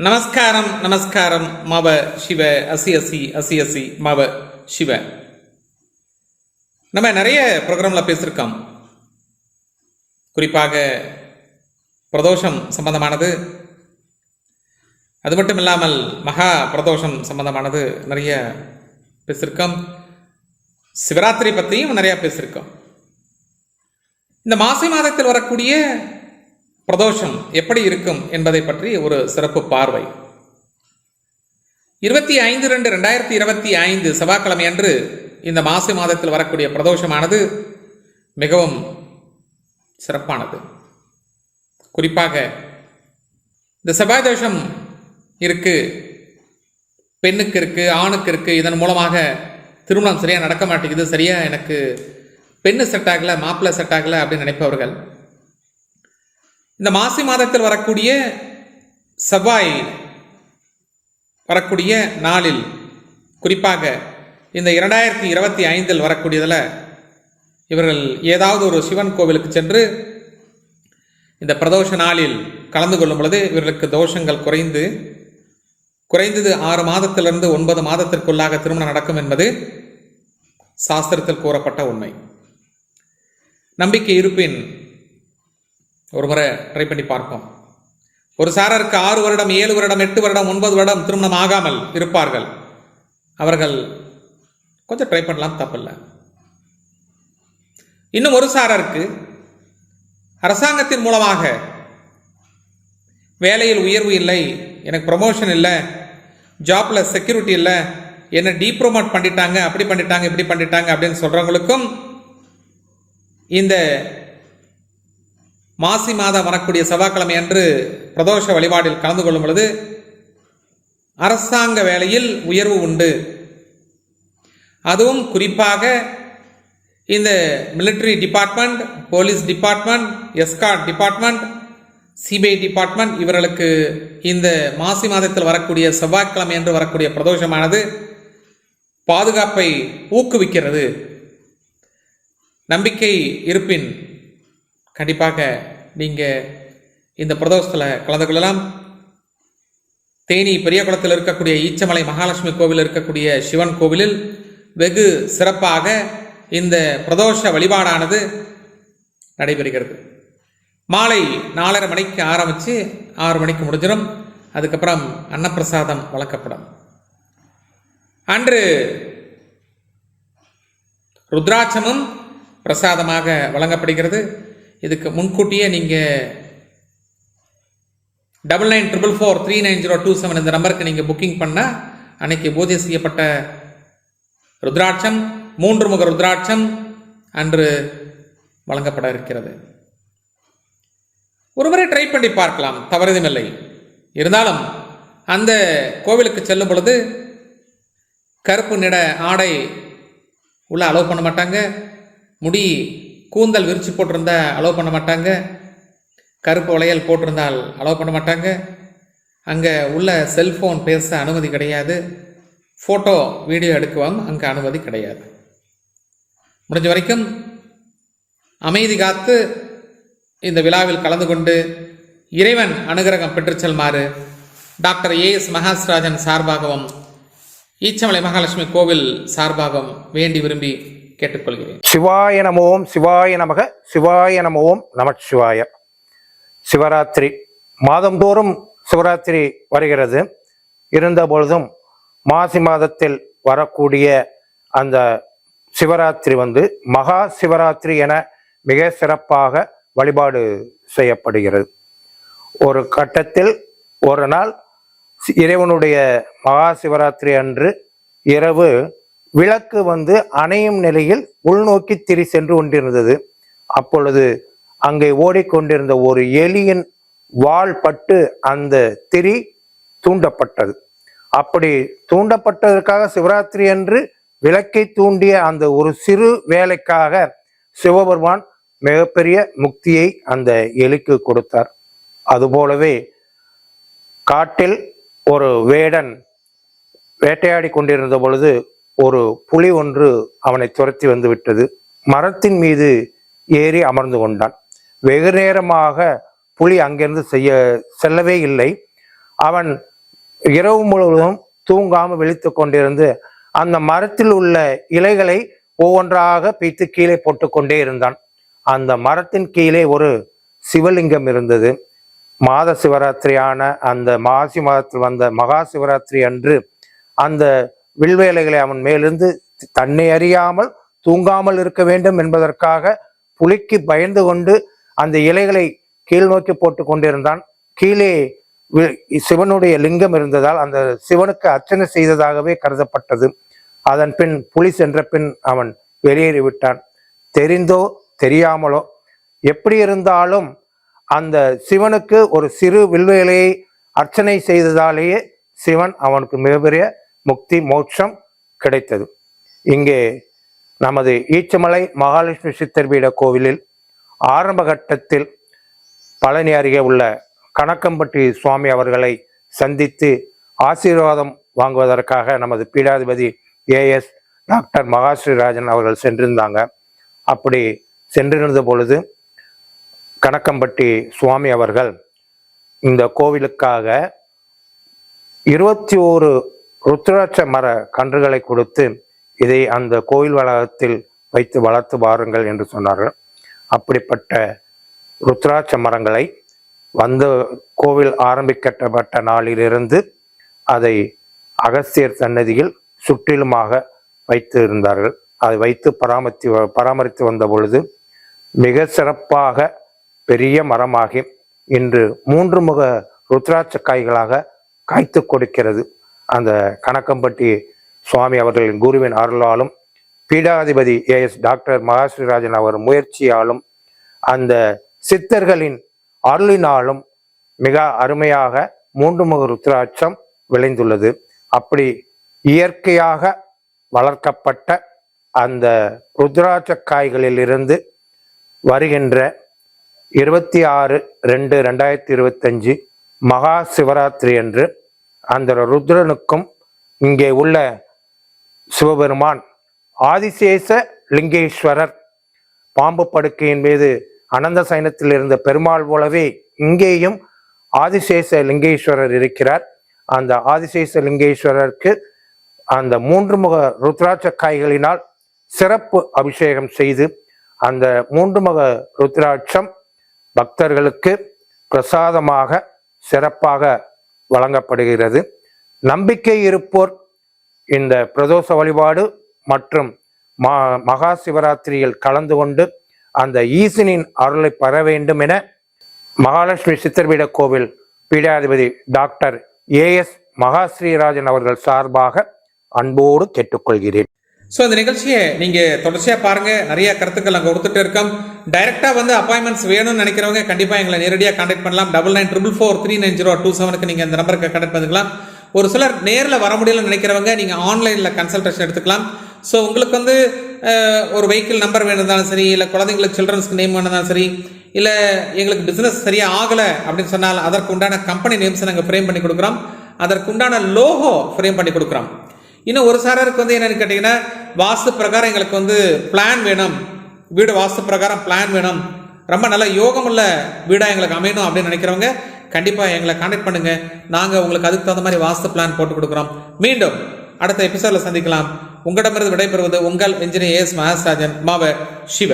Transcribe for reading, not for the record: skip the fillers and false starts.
நமஸ்காரம் நமஸ்காரம் மவ சிவ அசி அசி அசி அசி மவ சிவ. நம்ம நிறைய ப்ரோக்ராமில் பேசியிருக்கோம். குறிப்பாக பிரதோஷம் சம்பந்தமானது, அது மட்டும் இல்லாமல் மகா பிரதோஷம் சம்பந்தமானது நிறைய பேசியிருக்கோம். சிவராத்திரி பற்றியும் நிறையா பேசியிருக்கோம். இந்த மாசி மாதத்தில் வரக்கூடிய பிரதோஷம் எப்படி இருக்கும் என்பதை பற்றி ஒரு சிறப்பு பார்வை. 25/2/2025 செவ்வாய்க்கிழமை அன்று இந்த மாசி மாதத்தில் வரக்கூடிய பிரதோஷமானது மிகவும் சிறப்பானது. குறிப்பாக இந்த செவ்வாய் தோஷம் இருக்கு, பெண்ணுக்கு இருக்கு, ஆணுக்கு இருக்கு. இதன் மூலமாக திருமணம் சரியா நடக்க மாட்டேங்குது, சரியா எனக்கு பெண்ணு செட் ஆகல, மாப்பிள்ளை செட் ஆகல அப்படின்னு நினைப்பவர்கள் இந்த மாசி மாதத்தில் வரக்கூடிய செவ்வாய் வரக்கூடிய நாளில், குறிப்பாக இந்த 2025 வரக்கூடியதில் இவர்கள் ஏதாவது ஒரு சிவன் கோவிலுக்கு சென்று இந்த பிரதோஷ நாளில் கலந்து கொள்ளும் பொழுது இவர்களுக்கு தோஷங்கள் குறைந்தது 6 மாதத்திலிருந்து 9 மாதத்திற்குள்ளாக திருமணம் நடக்கும் என்பது சாஸ்திரத்தில் கூறப்பட்ட உண்மை. நம்பிக்கை இருப்பின் ஒரு முறை ட்ரை பண்ணி பார்ப்போம். ஒரு சாரருக்கு 6 வருடம், 7 வருடம், 8 வருடம், 9 வருடம் திருமணம் ஆகாமல் இருப்பார்கள். அவர்கள் கொஞ்சம் ட்ரை பண்ணலாம், தப்பில்லை. இன்னும் ஒரு சாரருக்கு அரசாங்கத்தின் மூலமாக வேலையில் உயர்வு இல்லை, எனக்கு ப்ரமோஷன் இல்லை, ஜாப்ல செக்யூரிட்டி இல்லை, என்னை டீப்ரோமோட் பண்ணிட்டாங்க, அப்படி பண்ணிட்டாங்க, இப்படி பண்ணிட்டாங்க அப்படின்னு சொல்றவங்களுக்கும் இந்த மாசி மாதம் வரக்கூடிய செவ்வாய்க்கிழமை அன்று பிரதோஷ வழிபாடில் கலந்து கொள்ளும் பொழுது அரசாங்க வேலையில் உயர்வு உண்டு. அதுவும் குறிப்பாக இந்த military department, police department, escort department, CBI department, இவர்களுக்கு இந்த மாசி மாதத்தில் வரக்கூடிய செவ்வாய்க்கிழமை என்று வரக்கூடிய பிரதோஷமானது பாதுகாப்பை ஊக்குவிக்கிறது. நம்பிக்கை இருப்பின் கண்டிப்பாக நீங்கள் இந்த பிரதோஷத்தில் கலந்து கொள்ளலாம். தேனி பெரியகுளத்தில் இருக்கக்கூடிய ஈச்சமலை மகாலட்சுமி கோவில் இருக்கக்கூடிய சிவன் கோவிலில் வெகு சிறப்பாக இந்த பிரதோஷ வழிபாடானது நடைபெறுகிறது. மாலை 4:30 மணிக்கு ஆரம்பித்து 6 மணிக்கு முடிஞ்சிடும். அதுக்கப்புறம் அன்னப்பிரசாதம் வழங்கப்படும். அன்று ருத்ராட்சமும் பிரசாதமாக வழங்கப்படுகிறது. இதுக்கு முன்கூட்டியே நீங்கள் 9944439027 இந்த நம்பருக்கு நீங்கள் புக்கிங் பண்ணால் அன்னைக்கு பூஜை செய்யப்பட்ட ருத்ராட்சம், 3 முக ருத்ராட்சம் அன்று வழங்கப்பட இருக்கிறது. ஒருமுறை ட்ரை பண்ணி பார்க்கலாம், தவறுதமில்லை. இருந்தாலும் அந்த கோவிலுக்கு செல்லும் பொழுது கருப்பு நிற ஆடை உள்ள அலோவ் பண்ண மாட்டாங்க. முடி கூந்தல் விரிச்சு போட்டிருந்தா அலோவ் பண்ண மாட்டாங்க. கருப்பு வளையல் போட்டிருந்தால் அலோவ் பண்ண மாட்டாங்க. அங்கே உள்ள செல்ஃபோன் பேச அனுமதி கிடையாது. ஃபோட்டோ வீடியோ எடுக்கவும் அங்கே அனுமதி கிடையாது. முடிஞ்ச வரைக்கும் அமைதி காத்து இந்த விழாவில் கலந்து கொண்டு இறைவன் அனுகிரகம் பெற்று செல்மாறு டாக்டர் AS மகாஸ்ராஜன் சார்பாகவும் ஈச்சமலை மகாலட்சுமி கோவில் சார்பாகவும் வேண்டி விரும்பி கேட்டுக்கொள்கிறேன். சிவாய நமோம், சிவாய நமக, சிவாய நமோம், நமச்சிவாய. சிவராத்திரி மாதந்தோறும் சிவராத்திரி வருகிறது. இருந்த பொழுதும் மாசி மாதத்தில் வரக்கூடிய அந்த சிவராத்திரி மகா சிவராத்திரி என மிக சிறப்பாக வழிபாடு செய்யப்படுகிறது. ஒரு கட்டத்தில் ஒரு நாள் இறைவனுடைய மகா சிவராத்திரி அன்று இரவு விளக்கு அணையும் நிலையில் உள்நோக்கி திரி சென்று கொண்டிருந்தது. அப்பொழுது அங்கே ஓடிக்கொண்டிருந்த ஒரு எலியின் வால் பட்டு அந்த திரி தூண்டப்பட்டது. அப்படி தூண்டப்பட்டதற்காக சிவராத்திரி அன்று விளக்கை தூண்டிய அந்த ஒரு சிறு வேலைக்காக சிவபெருமான் மிகப்பெரிய முக்தியை அந்த எலிக்கு கொடுத்தார். அதுபோலவே காட்டில் ஒரு வேடன் வேட்டையாடி கொண்டிருந்த பொழுது ஒரு புலி ஒன்று அவனை துரத்தி வந்து விட்டது. மரத்தின் மீது ஏறி அமர்ந்து கொண்டான். வெகு நேரமாக புலி அங்கிருந்து செல்லவே இல்லை. அவன் இரவு முழுவதும் தூங்காமல் விழித்து கொண்டிருந்து அந்த மரத்தில் உள்ள இலைகளை ஒவ்வொன்றாக பிய்த்து கீழே போட்டு கொண்டே இருந்தான். அந்த மரத்தின் கீழே ஒரு சிவலிங்கம் இருந்தது. மாத சிவராத்திரியான அந்த மாசி மாதத்தில் வந்த மகா சிவராத்திரி அன்று அந்த வில்வேலைகளை அவன் மேலிருந்து தன்னை அறியாமல் தூங்காமல் இருக்க வேண்டும் என்பதற்காக புலிக்கு பயந்து கொண்டு அந்த இலைகளை கீழ் நோக்கி போட்டு கொண்டிருந்தான். கீழே சிவனுடைய லிங்கம் இருந்ததால் அந்த சிவனுக்கு அர்ச்சனை செய்ததாகவே கருதப்பட்டது. அதன் பின் புலி சென்ற பின் அவன் வெளியேறிவிட்டான். தெரிந்தோ தெரியாமலோ எப்படி இருந்தாலும் அந்த சிவனுக்கு ஒரு சிறு வில்வேலையை அர்ச்சனை செய்ததாலேயே சிவன் அவனுக்கு மிகப்பெரிய முக்தி மோட்சம் கிடைத்தது. இங்கே நமது ஈச்சமலை மகாலட்சுமி சித்தர்பீட கோவிலில் ஆரம்ப கட்டத்தில் பழனி அருகே உள்ள கணக்கம்பட்டி சுவாமி அவர்களை சந்தித்து ஆசீர்வாதம் வாங்குவதற்காக நமது பீடாதிபதி ஏஎஸ் டாக்டர் மகாஸ்ரீராஜன் அவர்கள் சென்றிருந்தாங்க. அப்படி சென்றிருந்த பொழுது கணக்கம்பட்டி சுவாமி அவர்கள் இந்த கோவிலுக்காக 21 ருத்ராட்ச மர கன்றுகளை கொடுத்து இதை அந்த கோவில் வளாகத்தில் வைத்து வளர்த்து பாருங்கள் என்று சொன்னார்கள். அப்படிப்பட்ட ருத்ராட்ச மரங்களை வந்து கோவில் ஆரம்பிக்கப்பட்ட நாளிலிருந்து அதை அகஸ்தியர் சன்னதியில் சுற்றிலுமாக வைத்து இருந்தார்கள். அதை வைத்து பராமரித்து வந்த பொழுது மிக சிறப்பாக பெரிய மரமாகி இன்று 3 முக ருத்ராட்ச காய்களாக காய்த்து கொடுக்கிறது. அந்த கணக்கம்பட்டி சுவாமி அவர்களின் குருவின் அருளாலும் பீடாதிபதி ஏஎஸ் டாக்டர் மகாஸ்ரீராஜன் அவர் முயற்சியாலும் அந்த சித்தர்களின் அருளினாலும் மிக அருமையாக 3 முக ருத்ராட்சம் விளைந்துள்ளது. அப்படி இயற்கையாக வளர்க்கப்பட்ட அந்த ருத்ராட்ச காய்களிலிருந்து வருகின்ற 26/2/2025 மகா சிவராத்திரி அன்று அந்த ருத்ரனுக்கும் இங்கே உள்ள சிவபெருமான் ஆதிசேஷ லிங்கேஸ்வரர் பாம்பு படுக்கையின் மீது அனந்த சயனத்தில் இருந்த பெருமாள் போலவே இங்கேயும் ஆதிசேஷ லிங்கேஸ்வரர் இருக்கிறார். அந்த ஆதிசேஷ லிங்கேஸ்வரருக்கு அந்த 3 முக ருத்ராட்ச காய்களினால் சிறப்பு அபிஷேகம் செய்து அந்த 3 முக ருத்ராட்சம் பக்தர்களுக்கு பிரசாதமாக சிறப்பாக வழங்கப்படுகிறது. நம்பிக்கை இருப்போர் இந்த பிரதோஷ வழிபாடு மற்றும் மகா சிவராத்திரியில் கலந்து கொண்டு அந்த ஈசனின் அருளை பெற வேண்டும் என மகாலட்சுமி சித்தர்பீட கோவில் பீடாதிபதி டாக்டர் ஏஎஸ் மகாஸ்ரீராஜன் அவர்கள் சார்பாக அன்போடு கேட்டுக்கொள்கிறேன். ஸோ இந்த நிகழ்ச்சியை நீங்கள் தொடர்ச்சியாக பாருங்கள். நிறைய கருத்துக்கள் நாங்கள் கொடுத்துட்டு இருக்கோம். டைரெக்டாக வந்து அப்பாயின்மெண்ட்ஸ் வேணும்னு நினைக்கிறவங்க கண்டிப்பாக எங்களை நேரடியாக கான்டாக்ட் பண்ணலாம். 9944439027 நீங்கள் இந்த நம்பருக்கு கான்டாக்ட் பண்ணிக்கலாம். ஒரு சிலர் நேரில் வர முடியலன்னு நினைக்கிறவங்க நீங்கள் ஆன்லைனில் கன்சல்டேஷன் எடுத்துக்கலாம். ஸோ உங்களுக்கு வந்து ஒரு வெஹிக்கிள் நம்பர் வேணும்னாலும் சரி, இல்லை குழந்தைங்களுக்கு சில்ட்ரன்ஸ்க்கு நேம் வேணும்னாலும் சரி, இல்லை எங்களுக்கு பிஸ்னஸ் சரியாக ஆகலை அப்படின்னு சொன்னால் அதற்கு உண்டான கம்பெனி நேம்ஸை நாங்கள் ஃப்ரேம் பண்ணி கொடுக்குறோம். அதற்கு உண்டான லோகோ ஃப்ரேம் பண்ணி கொடுக்குறோம். இன்னும் ஒரு சாரருக்கு வந்து என்னென்னு கேட்டிங்கன்னா, வாஸ்து பிரகாரம் எங்களுக்கு வந்து பிளான் வேணும், வீடு வாஸ்து பிரகாரம் பிளான் வேணும், ரொம்ப நல்ல யோகமுள்ள வீடாக எங்களுக்கு அமையணும் அப்படின்னு நினைக்கிறவங்க கண்டிப்பாக எங்களை கான்டாக்ட் பண்ணுங்கள். நாங்கள் உங்களுக்கு அதுக்கு தகுந்த மாதிரி வாஸ்து பிளான் போட்டு கொடுக்குறோம். மீண்டும் அடுத்த எபிசோடில் சந்திக்கலாம். உங்களிடமிருந்து விடைபெறுவது உங்கள் இன்ஜினியர் ஏஎஸ் மகாஸ்ராஜன் மாவ சிவ.